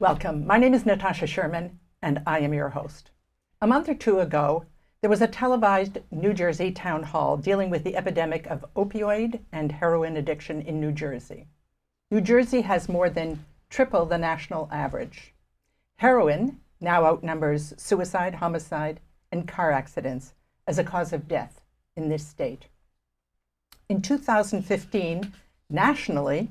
Welcome. My name is Natasha Sherman, and I am your host. A month or two ago, there was a televised New Jersey town hall dealing with the epidemic of opioid and heroin addiction in New Jersey. New Jersey has more than triple the national average. Heroin now outnumbers suicide, homicide, and car accidents as a cause of death in this state. In 2015, nationally,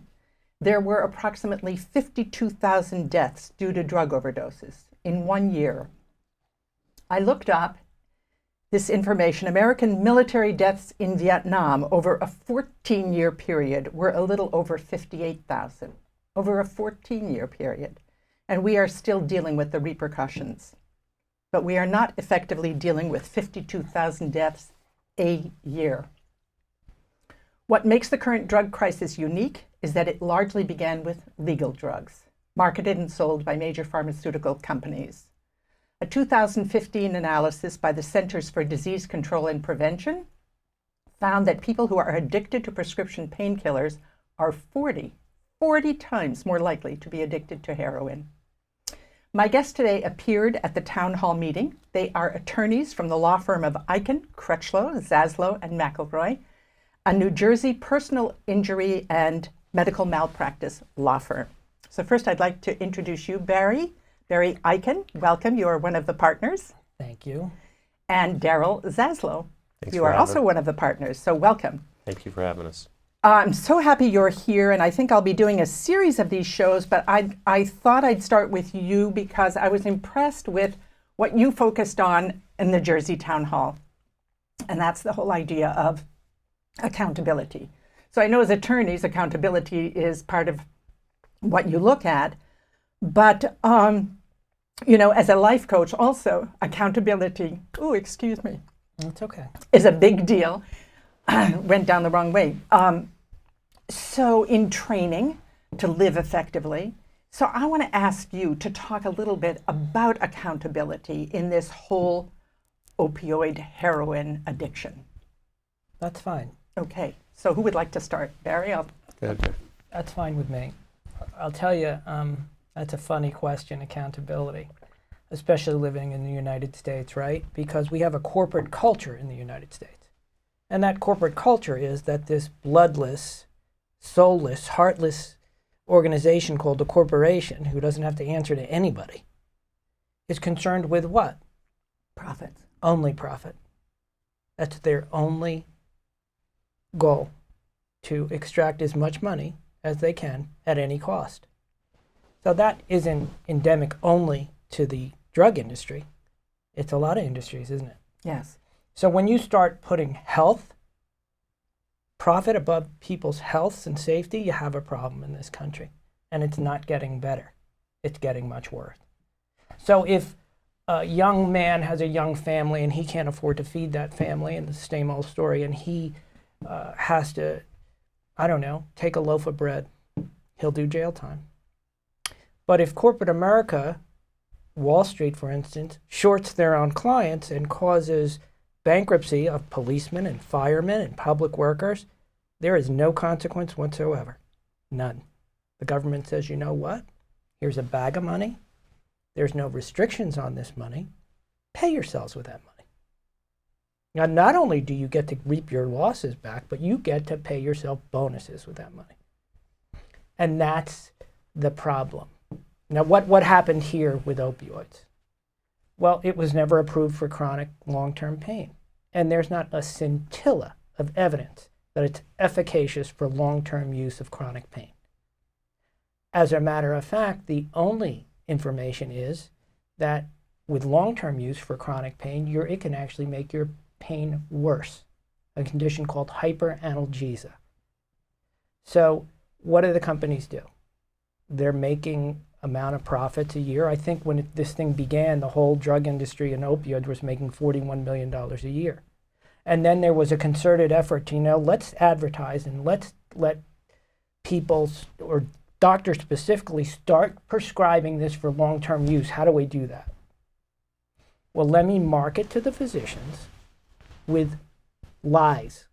there were approximately 52,000 deaths due to drug overdoses in 1 year. I looked up this information. American military deaths in Vietnam over a 14-year period were a little over 58,000, over a 14-year period. And we are still dealing with the repercussions. But we are not effectively dealing with 52,000 deaths a year. What makes the current drug crisis unique is that it largely began with legal drugs, marketed and sold by major pharmaceutical companies. A 2015 analysis by the Centers for Disease Control and Prevention found that people who are addicted to prescription painkillers are 40 times more likely to be addicted to heroin. My guests today appeared at the town hall meeting. They are attorneys from the law firm of Eichen, Zaslow, and McElroy, a New Jersey personal injury and medical malpractice law firm. So first I'd like to introduce you, Barry Eichen. Welcome, you are one of the partners. Thank you. And Daryl Zaslow. Thanks You for are having also one of the partners, so welcome. Thank you for having us. I'm so happy you're here, and I think I'll be doing a series of these shows, but I thought I'd start with you because I was impressed with what you focused on in the Jersey Town Hall, and that's the whole idea of accountability. So I know as attorneys, accountability is part of what you look at, but as a life coach also, accountability, It's okay. is a big deal. Went down the wrong way. So in training to live effectively, so I want to ask you to talk a little bit about accountability in this whole opioid heroin addiction. That's fine. Okay, so who would like to start? Barry? Good. That's fine with me. I'll tell you, that's a funny question, accountability, especially living in the United States, right? Because we have a corporate culture in the United States. And that corporate culture is that this bloodless, soulless, heartless organization called a corporation, who doesn't have to answer to anybody, is concerned with what? Profits. Only profit. That's their only goal, to extract as much money as they can at any cost. So that isn't endemic only to the drug industry. It's a lot of industries, isn't it? Yes. So when you start putting profit above people's health and safety, you have a problem in this country. And it's not getting better. It's getting much worse. So if a young man has a young family and he can't afford to feed that family, and the same old story, and he has to, take a loaf of bread, he'll do jail time. But if corporate America, Wall Street for instance, shorts their own clients and causes bankruptcy of policemen and firemen and public workers, there is no consequence whatsoever. None. The government says, you know what? Here's a bag of money. There's no restrictions on this money. Pay yourselves with that money. Now, not only do you get to reap your losses back, but you get to pay yourself bonuses with that money. And that's the problem. Now, what happened here with opioids? Well, it was never approved for chronic long-term pain. And there's not a scintilla of evidence that it's efficacious for long-term use of chronic pain. As a matter of fact, the only information is that with long-term use for chronic pain, it can actually make your pain worse, a condition called hyperanalgesia. So what do the companies do? They're making amount of profits a year. I think when this thing began, the whole drug industry and opioids was making $41 million a year. And then there was a concerted effort to, let's advertise and let's let people, or doctors specifically, start prescribing this for long-term use. How do we do that? Well, let me market to the physicians with lies,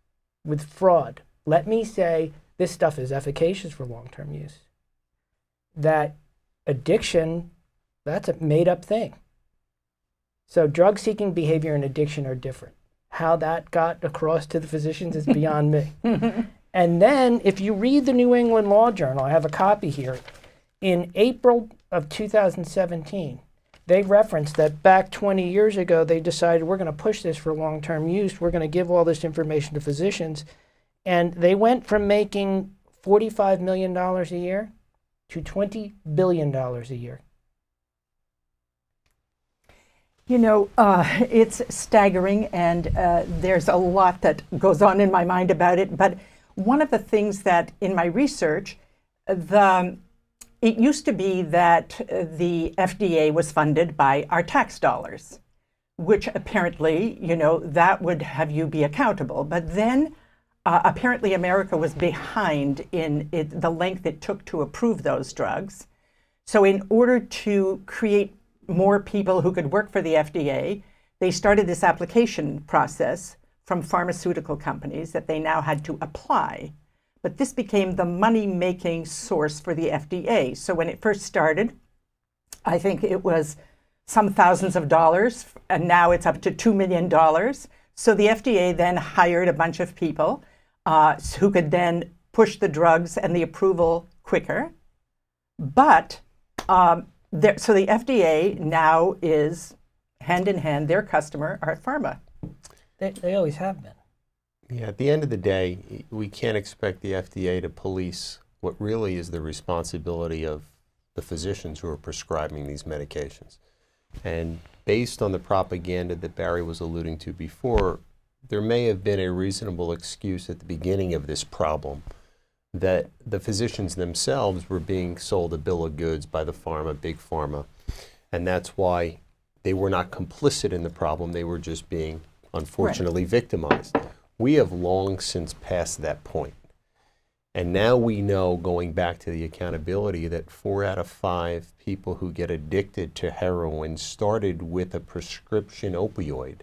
with fraud. Let me say this stuff is efficacious for long-term use. That addiction, that's a made-up thing. So drug-seeking behavior and addiction are different. How that got across to the physicians is beyond me. And then if you read the New England Law Journal, I have a copy here, in April of 2017, they referenced that back 20 years ago, they decided we're going to push this for long-term use. We're going to give all this information to physicians. And they went from making $45 million a year to $20 billion a year. You know, it's staggering, and there's a lot that goes on in my mind about it. But one of the things that in my research, it used to be that the FDA was funded by our tax dollars, which apparently, you know, that would have you be accountable. But then apparently America was behind in the length it took to approve those drugs. So in order to create more people who could work for the FDA, they started this application process from pharmaceutical companies that they now had to apply. But this became the money-making source for the FDA. So when it first started, I think it was some thousands of dollars, and now it's up to $2 million. So the FDA then hired a bunch of people who could then push the drugs and the approval quicker. But so the FDA now is hand in hand, their customer are Pharma. They always have been. Yeah, at the end of the day, we can't expect the FDA to police what really is the responsibility of the physicians who are prescribing these medications. And based on the propaganda that Barry was alluding to before, there may have been a reasonable excuse at the beginning of this problem that the physicians themselves were being sold a bill of goods by the pharma, big pharma, and that's why they were not complicit in the problem. They were just being, unfortunately, victimized. We have long since passed that point. And now we know, going back to the accountability, that 4 out of 5 people who get addicted to heroin started with a prescription opioid.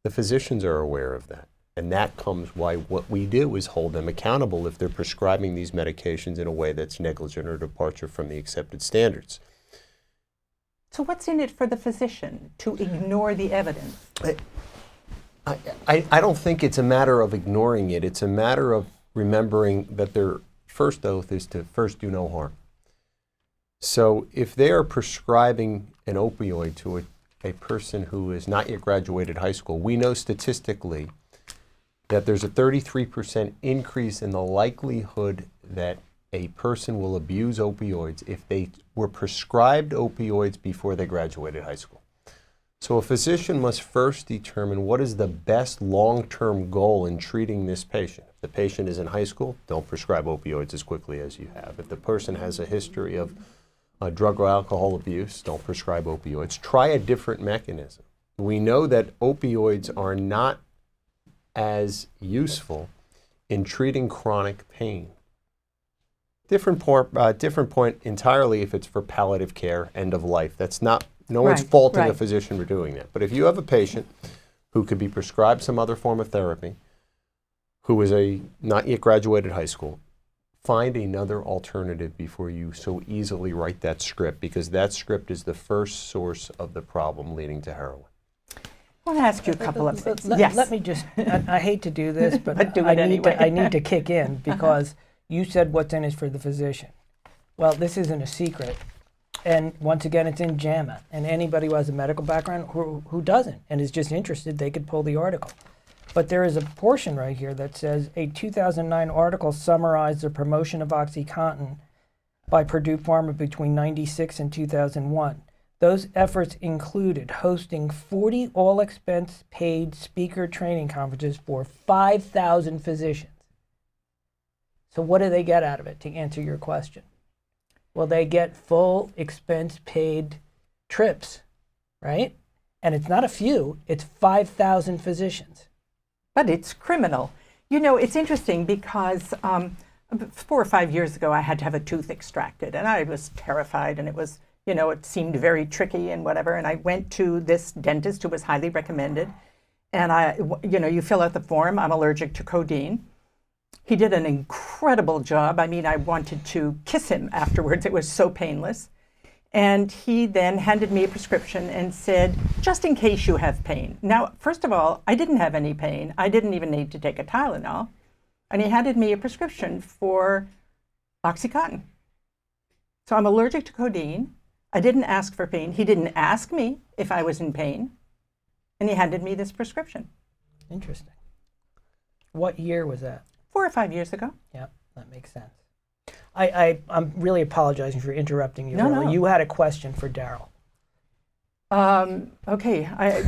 The physicians are aware of that. And that comes why what we do is hold them accountable if they're prescribing these medications in a way that's negligent or departure from the accepted standards. So what's in it for the physician to ignore the evidence? I don't think it's a matter of ignoring it. It's a matter of remembering that their first oath is to first do no harm. So if they are prescribing an opioid to a person who has not yet graduated high school, we know statistically that there's a 33% increase in the likelihood that a person will abuse opioids if they were prescribed opioids before they graduated high school. So a physician must first determine what is the best long-term goal in treating this patient. If the patient is in high school, don't prescribe opioids as quickly as you have. If the person has a history of drug or alcohol abuse, don't prescribe opioids. Try a different mechanism. We know that opioids are not as useful in treating chronic pain. Different point entirely if it's for palliative care, end of life. That's not, no one's faulting a physician for doing that. But if you have a patient who could be prescribed some other form of therapy, who is not yet graduated high school, find another alternative before you so easily write that script, because that script is the first source of the problem leading to heroin. I want to ask you a couple of things. Let me just, I hate to do this, but do it anyway. I need to kick in because you said what's in it for the physician. Well, this isn't a secret. And once again, it's in JAMA. And anybody who has a medical background who doesn't and is just interested, they could pull the article. But there is a portion right here that says a 2009 article summarized the promotion of OxyContin by Purdue Pharma between 1996 and 2001. Those efforts included hosting 40 all-expense-paid speaker training conferences for 5,000 physicians. So what do they get out of it, to answer your question? Well, they get full expense-paid trips, right? And it's not a few, it's 5,000 physicians. But it's criminal. You know, it's interesting because 4 or 5 years ago, I had to have a tooth extracted, and I was terrified, and it was, you know, it seemed very tricky and whatever. And I went to this dentist who was highly recommended. And you fill out the form, I'm allergic to codeine. He did an incredible job. I mean, I wanted to kiss him afterwards. It was so painless. And he then handed me a prescription and said, just in case you have pain. Now, first of all, I didn't have any pain. I didn't even need to take a Tylenol. And he handed me a prescription for Oxycontin. So I'm allergic to codeine. I didn't ask for pain. He didn't ask me if I was in pain. And he handed me this prescription. Interesting. What year was that? 4 or 5 years ago. Yeah, that makes sense. I'm really apologizing for interrupting you. No, early. no. You had a question for Daryl. Okay. I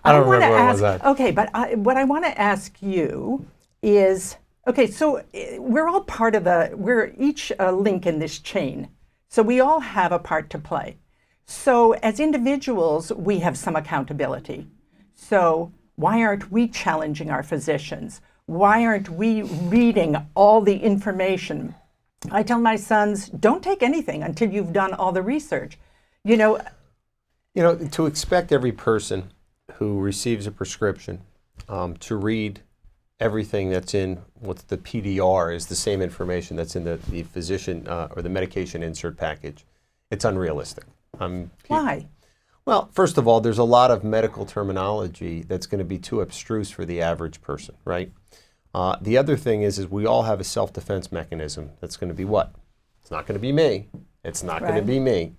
don't remember what it was at. Okay, but what I want to ask you is, okay, so we're all part of we're each a link in this chain. So we all have a part to play. So as individuals, we have some accountability. So why aren't we challenging our physicians? Why aren't we reading all the information? I tell my sons, don't take anything until you've done all the research. To expect every person who receives a prescription to read everything that's in what's the PDR is the same information that's in the physician or the medication insert package. It's unrealistic. Why? Well, first of all, there's a lot of medical terminology that's going to be too abstruse for the average person, right? The other thing is we all have a self-defense mechanism that's going to be what? It's not going to be me. It's not going to be me.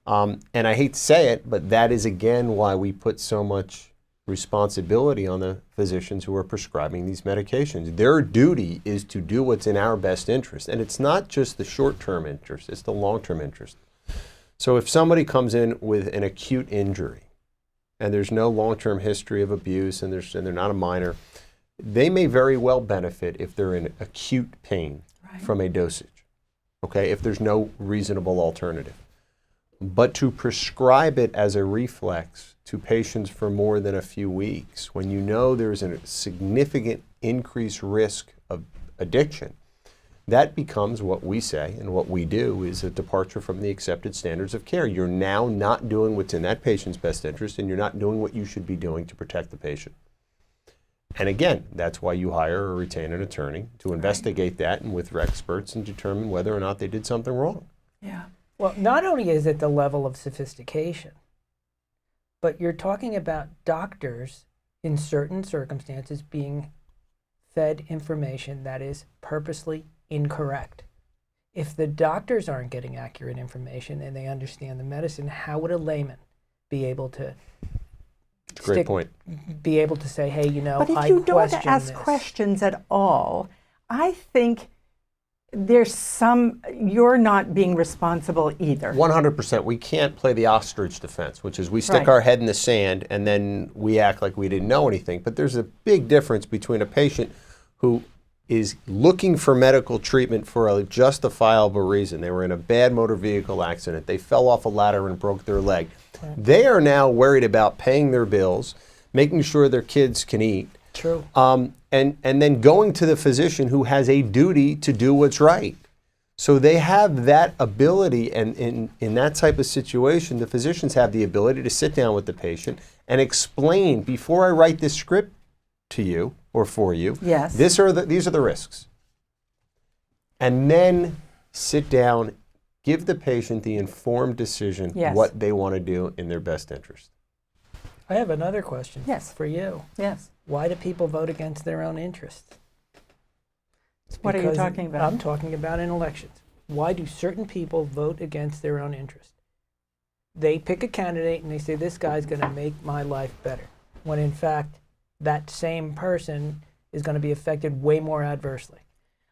And I hate to say it, but that is again why we put so much responsibility on the physicians who are prescribing these medications. Their duty is to do what's in our best interest. And it's not just the short-term interest, it's the long-term interest. So if somebody comes in with an acute injury and there's no long-term history of abuse and they're not a minor, they may very well benefit if they're in acute pain from a dosage, okay, if there's no reasonable alternative. But to prescribe it as a reflex to patients for more than a few weeks, when you know there's a significant increased risk of addiction, that becomes what we say and what we do is a departure from the accepted standards of care. You're now not doing what's in that patient's best interest, and you're not doing what you should be doing to protect the patient. And again, that's why you hire or retain an attorney to investigate that and with experts and determine whether or not they did something wrong. Yeah. Well, not only is it the level of sophistication, but you're talking about doctors in certain circumstances being fed information that is purposely incorrect. If the doctors aren't getting accurate information and they understand the medicine, how would a layman be able to Great point. Be able to say, hey, but if you don't ask questions at all, I think you're not being responsible either. 100%. We can't play the ostrich defense, which is we stick our head in the sand and then we act like we didn't know anything. But there's a big difference between a patient who is looking for medical treatment for a justifiable reason. They were in a bad motor vehicle accident. They fell off a ladder and broke their leg. They are now worried about paying their bills, making sure their kids can eat. True. And then going to the physician who has a duty to do what's right. So they have that ability, and in that type of situation, the physicians have the ability to sit down with the patient and explain, before I write this script to you or for you, yes, these are the risks. And then sit down, give the patient the informed decision what they want to do in their best interest. I have another question for you. Yes. Why do people vote against their own interests? What are you talking about? I'm talking about in elections. Why do certain people vote against their own interest? They pick a candidate and they say, this guy's going to make my life better. When in fact, that same person is going to be affected way more adversely.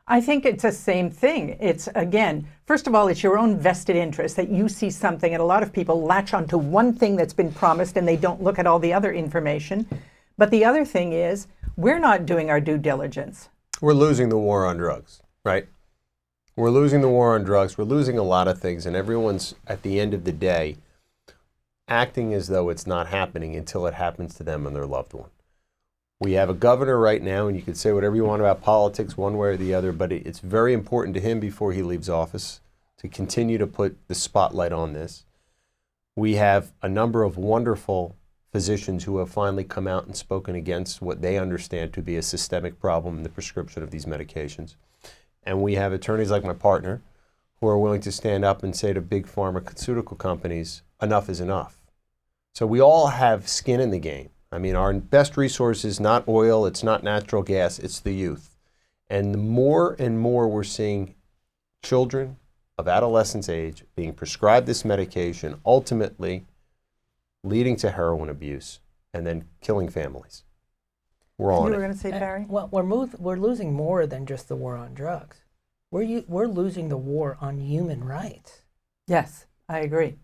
I think it's the same thing. It's, again, first of all, it's your own vested interest that you see something, and a lot of people latch onto one thing that's been promised and they don't look at all the other information. But the other thing is, we're not doing our due diligence. We're losing the war on drugs, right? We're losing the war on drugs. We're losing a lot of things, and everyone's, at the end of the day, acting as though it's not happening until it happens to them and their loved one. We have a governor right now, and you can say whatever you want about politics one way or the other, but it's very important to him before he leaves office to continue to put the spotlight on this. We have a number of wonderful physicians who have finally come out and spoken against what they understand to be a systemic problem in the prescription of these medications. And we have attorneys like my partner who are willing to stand up and say to big pharmaceutical companies, enough is enough. So we all have skin in the game. I mean, our best resource is not oil, it's not natural gas, it's the youth. And the more and more we're seeing children of adolescence age being prescribed this medication, ultimately leading to heroin abuse and then killing families. We're on You it. were going to say, Barry? Well, we're losing more than just the war on drugs. We're losing the war on human rights. Yes, I agree.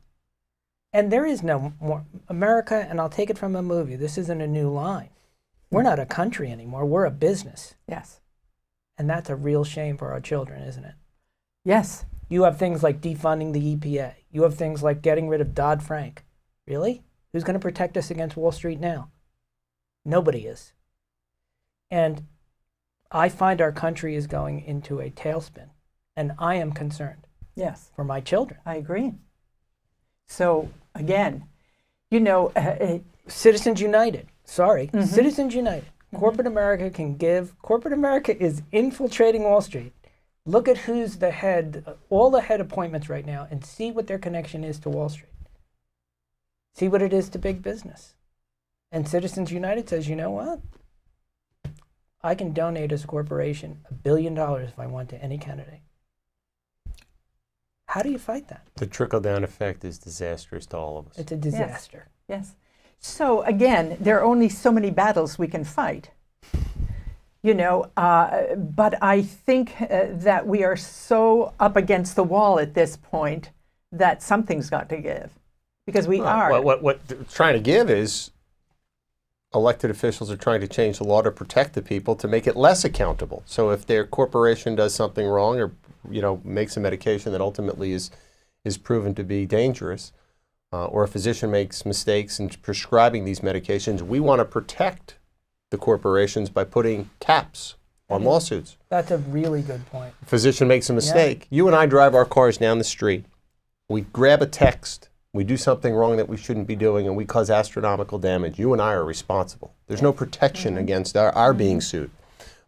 And there is no more America, and I'll take it from a movie. This isn't a new line. We're not a country anymore. We're a business. Yes. And that's a real shame for our children, isn't it? Yes. You have things like defunding the EPA. You have things like getting rid of Dodd-Frank. Really? Who's going to protect us against Wall Street now? Nobody is. And I find our country is going into a tailspin, and I am concerned Yes. for my children. I agree. So, again, Citizens United. Sorry. Mhm. Citizens United. Corporate America can give. Corporate America is infiltrating Wall Street. Look at who's the head, all the head appointments right now, and see what their connection is to Wall Street. See what it is to big business. And Citizens United says, you know what? I can donate as a corporation $1 billion if I want to any candidate. How do you fight that? The trickle-down effect is disastrous to all of us. It's a disaster. yes. So, again, there are only so many battles we can fight. But I think that we are so up against the wall at this point that something's got to give. Because we are. What they're trying to give is elected officials are trying to change the law to protect the people to make it less accountable. So if their corporation does something wrong or makes a medication that ultimately is proven to be dangerous, or a physician makes mistakes in prescribing these medications, we want to protect the corporations by putting caps on lawsuits. That's a really good point. A physician makes a mistake. You and I drive our cars down the street. We grab a text. We do something wrong that we shouldn't be doing, and we cause astronomical damage. You and I are responsible. There's no protection against our being sued.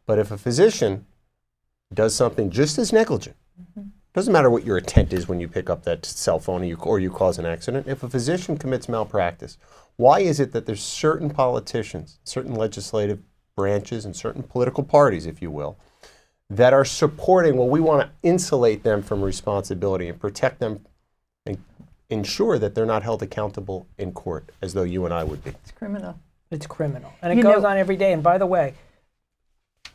But if a physician does something just as negligent, doesn't matter what your intent is when you pick up that cell phone or you cause an accident, if a physician commits malpractice, why is it that there's certain politicians, certain legislative branches, and certain political parties, if you will, that are supporting, we want to insulate them from responsibility and protect them and ensure that they're not held accountable in court as though you and I would be. It's criminal. It's criminal. And it goes on every day. And by the way,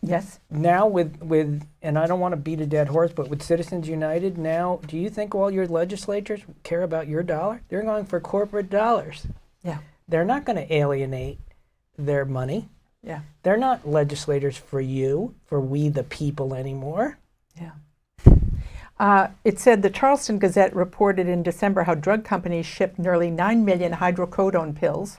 Yes. now with and I don't want to beat a dead horse, but with Citizens United now, do you think all your legislators care about your dollar? They're going for corporate dollars. Yeah. They're not going to alienate their money. Yeah. They're not legislators for you, for we the people anymore. Yeah. It said the Charleston Gazette reported in December how drug companies shipped nearly 9 million hydrocodone pills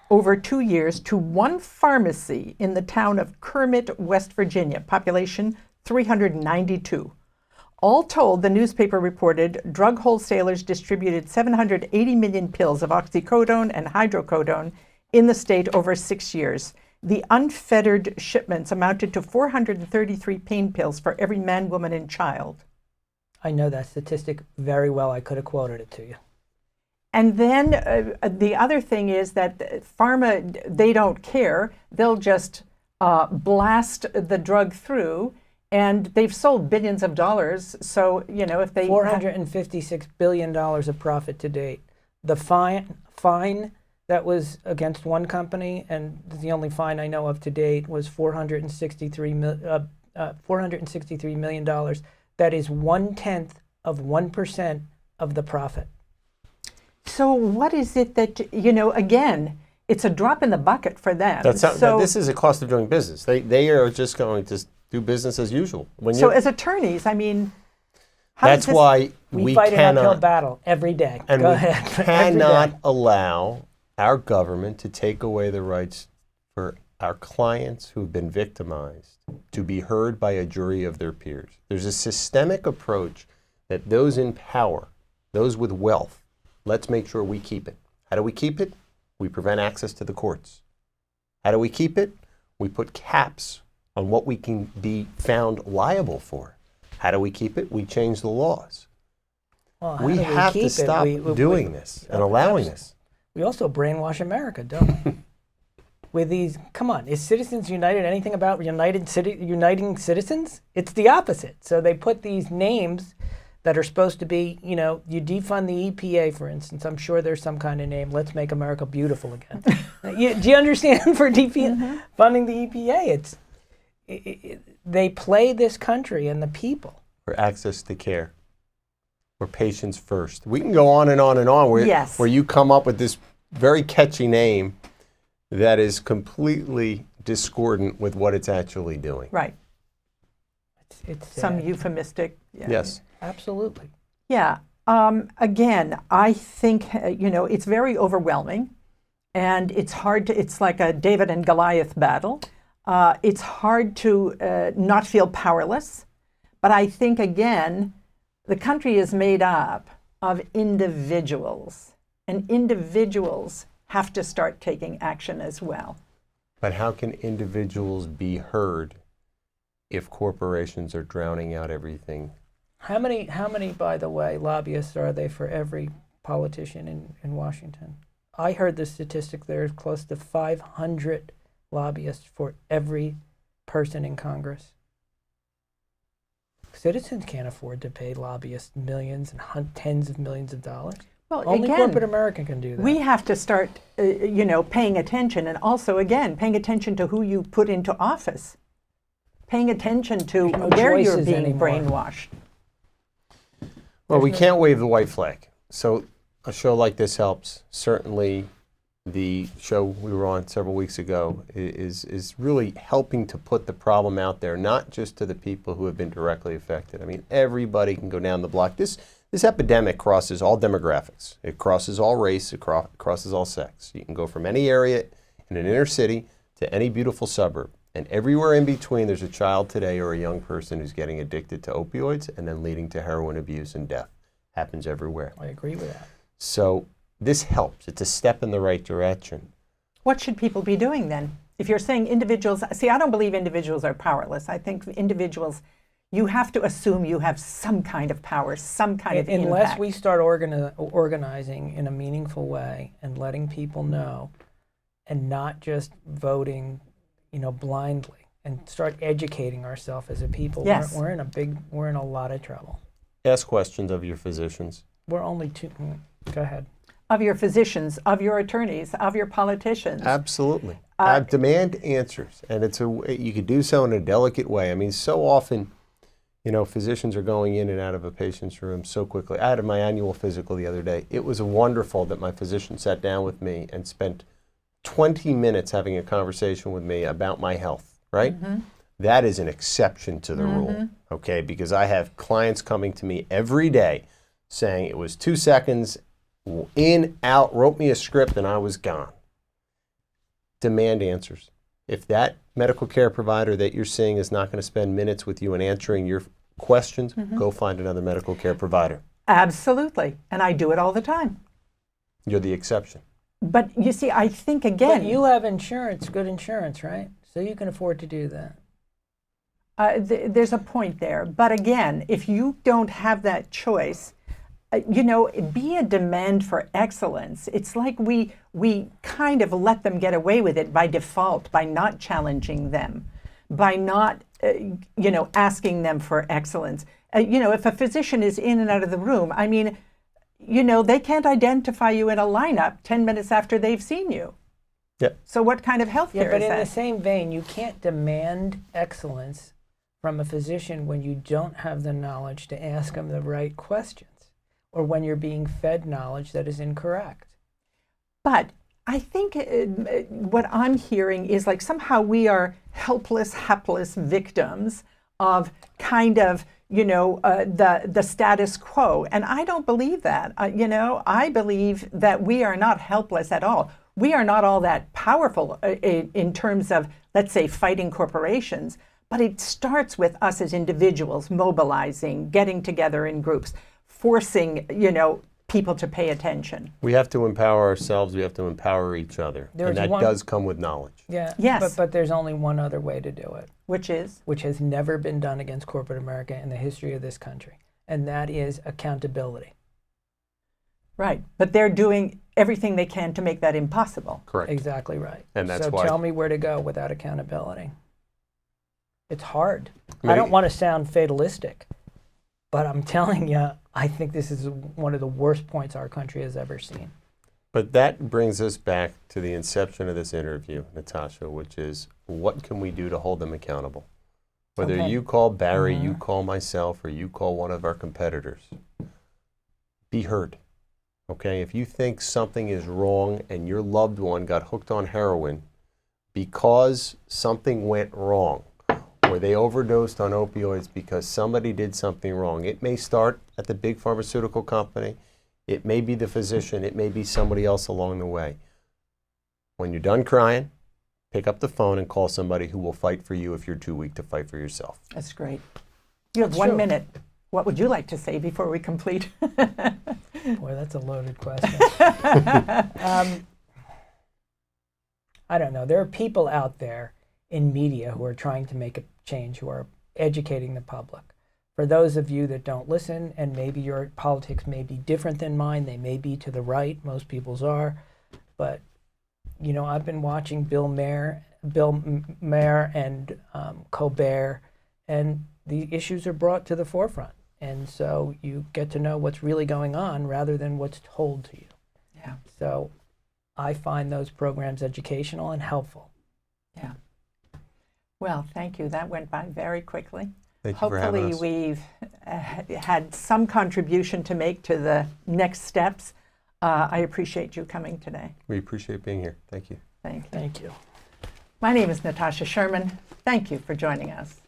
over 2 years to one pharmacy in the town of Kermit, West Virginia, population 392. All told, the newspaper reported drug wholesalers distributed 780 million pills of oxycodone and hydrocodone in the state over 6 years. The unfettered shipments amounted to 433 pain pills for every man, woman, and child. I know that statistic very well. I could have quoted it to you. And then the other thing is that Pharma, they don't care. They'll just blast the drug through, and they've sold billions of dollars. So, if they... $456 billion of profit to date. The fine that was against one company, and the only fine I know of to date, was $463 million. That is 0.1% of the profit. So what is it that, again, it's a drop in the bucket for them. This is a cost of doing business. They are just going to do business as usual. As attorneys, I mean... That's why we fight an uphill cannot, battle every day. and Go we ahead. cannot allow our government to take away the rights for our clients who've been victimized to be heard by a jury of their peers. There's a systemic approach that those in power, those with wealth, let's make sure we keep it. How do we keep it? We prevent access to the courts. How do we keep it? We put caps on what we can be found liable for. How do we keep it? We change the laws. Well, how We do have keep to it? stop doing this and allowing this. We also brainwash America, don't we? With these, come on, is Citizens United anything about uniting citizens? It's the opposite. So they put these names that are supposed to be, you defund the EPA, for instance. I'm sure there's some kind of name. Let's make America beautiful again. Do you understand? For funding the EPA, they play this country and the people. For access to care. We're patients first. We can go on and on and on where you come up with this very catchy name that is completely discordant with what it's actually doing. Right. It's Some euphemistic. Yeah. Yes. Absolutely. Yeah. Again, I think, it's very overwhelming, and it's hard to, it's like a David and Goliath battle. It's hard to not feel powerless. But I think, again, the country is made up of individuals, and individuals have to start taking action as well. But how can individuals be heard if corporations are drowning out everything? How many, by the way, lobbyists are they for every politician in Washington? I heard the statistic there's close to 500 lobbyists for every person in Congress. Citizens can't afford to pay lobbyists millions and tens of millions of dollars. Well, Only again, corporate America can do that. we have to start, paying attention, and also, again, paying attention to who you put into office, paying attention to There's no where you're choices being anymore. brainwashed. Well, we can't wave the white flag. So a show like this helps. Certainly the show we were on several weeks ago is really helping to put the problem out there, not just to the people who have been directly affected. I mean, everybody can go down the block. This epidemic crosses all demographics. It crosses all race. It crosses all sex. You can go from any area in an inner city to any beautiful suburb. And everywhere in between, there's a child today or a young person who's getting addicted to opioids and then leading to heroin abuse and death. Happens everywhere. I agree with that. So this helps. It's a step in the right direction. What should people be doing then? If you're saying individuals, see, I don't believe individuals are powerless. I think individuals, you have to assume you have some kind of power, some kind of Unless impact. we start organizing in a meaningful way and letting people know, and not just voting, blindly, and start educating ourselves as a people. Yes. We're in a lot of trouble. Ask questions of your physicians. We're only two. Go ahead. Of your physicians, of your attorneys, of your politicians. Absolutely. Demand answers, and you could do so in a delicate way. I mean, so often, physicians are going in and out of a patient's room so quickly. I had my annual physical the other day. It was wonderful that my physician sat down with me and spent 20 minutes having a conversation with me about my health, right? Mm-hmm. That is an exception to the rule, okay? Because I have clients coming to me every day saying it was 2 seconds, in, out, wrote me a script, and I was gone. Demand answers. If that medical care provider that you're seeing is not going to spend minutes with you and answering your questions, go find another medical care provider. Absolutely. And I do it all the time. You're the exception. But you see, I think, again... But you have insurance, good insurance, right? So you can afford to do that. There's a point there. But again, if you don't have that choice, be a demand for excellence. It's like we kind of let them get away with it by default, by not challenging them, by not, asking them for excellence. If a physician is in and out of the room, I mean, they can't identify you in a lineup 10 minutes after they've seen you. Yep. So what kind of health care but is in that? the same vein, you can't demand excellence from a physician when you don't have the knowledge to ask them the right questions, or when you're being fed knowledge that is incorrect. But I think what I'm hearing is like somehow we are helpless, hapless victims of kind of, the status quo. And I don't believe that. I believe that we are not helpless at all. We are not all that powerful in terms of, let's say, fighting corporations. But it starts with us as individuals mobilizing, getting together in groups, forcing, people to pay attention. We have to empower ourselves. We have to empower each other. And that does come with knowledge. Yeah. Yes. But there's only one other way to do it. Which is? Which has never been done against corporate America in the history of this country. And that is accountability. Right. But they're doing everything they can to make that impossible. Correct. Exactly right. And that's so why. tell me where to go without accountability. It's hard. Maybe- I don't want to sound fatalistic, but I'm telling you, I think this is one of the worst points our country has ever seen. But that brings us back to the inception of this interview, Natasha, which is what can we do to hold them accountable? Whether Okay. you call Barry, you call myself, or you call one of our competitors, be heard. Okay? If you think something is wrong and your loved one got hooked on heroin because something went wrong, or they overdosed on opioids because somebody did something wrong, it may start at the big pharmaceutical company. It may be the physician. It may be somebody else along the way. When you're done crying, pick up the phone and call somebody who will fight for you if you're too weak to fight for yourself. That's great. You have That's 1 true. minute. What would you like to say before we complete? Boy, that's a loaded question. I don't know. There are people out there in media who are trying to make a change, who are educating the public. For those of you that don't listen, and maybe your politics may be different than mine, they may be to the right, most people's are, but you know, I've been watching Bill Maher and Colbert, and the issues are brought to the forefront. And so you get to know what's really going on rather than what's told to you. Yeah. So I find those programs educational and helpful. Yeah. Well, thank you. That went by very quickly. Thank you for having Hopefully us. we've had some contribution to make to the next steps. I appreciate you coming today. We appreciate being here. Thank you. Thank you. Thank you. My name is Natasha Sherman. Thank you for joining us.